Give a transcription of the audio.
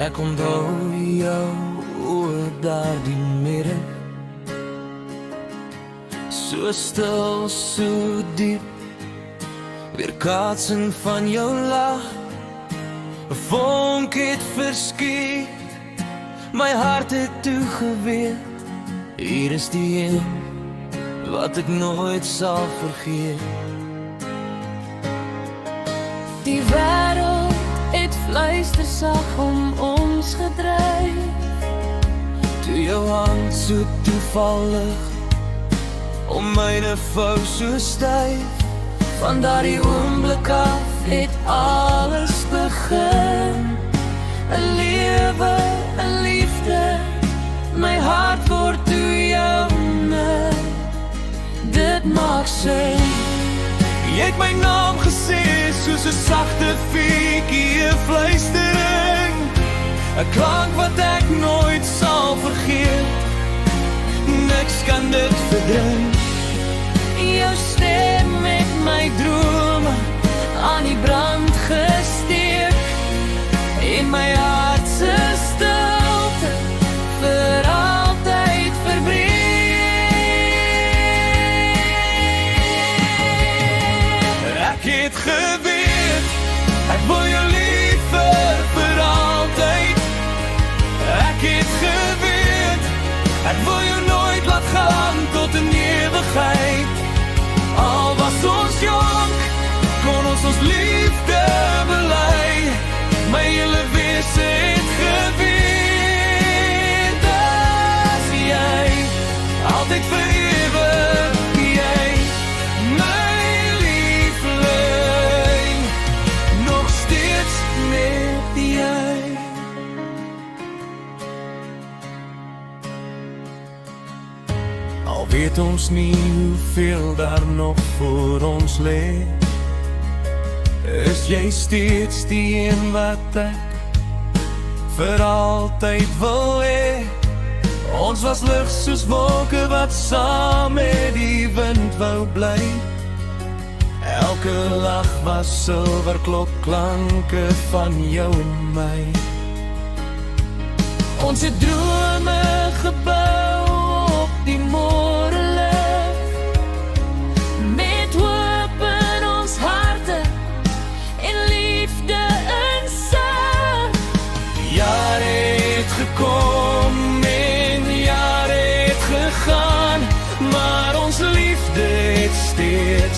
Ek onthou jou oor daardie middag, so stil, so diep, weerkaatsing van jou lach. 'n vonk het verskiet, my hart het toegeweet. Hier is die een wat ek nooit sal vergeet. Die wêreld het fluistersag om ons gedryf, Toe jou hand so toevallig om myne vou so styf. van daardie oomblik af het alles begin. 'n lewe, 'n liefde, my hart word toe joune. Dit maak sin. Jy het my naam gesê, soos 'n sagte veetjie, 'n fluistering, 'n klank wat ek nooit sal vergeet. Niks kan dit verdrink. Jou stem met my drome aan die brand gesteek, en my hart se stilte vir altyd verbreek. Ek het geweet, ek wil jou lief vir altyd. Ek het geweet, ek wil jou nooit laat gaan tot 'n ewigheid. Al was ons jong, kon ons liefde bely. My hele wese het geweet, as jy altyd vir ewig, jy my liefling, nog steeds met jy. Al weet ons nie hoeveel daar nog voor ons lê, is jy steeds die een wat ek vir altyd wil hê. Ons was lig soos wolke wat saam met die wind wou bly. Elke lag was silwer klokklanke van jou en my. Ons het drome gebou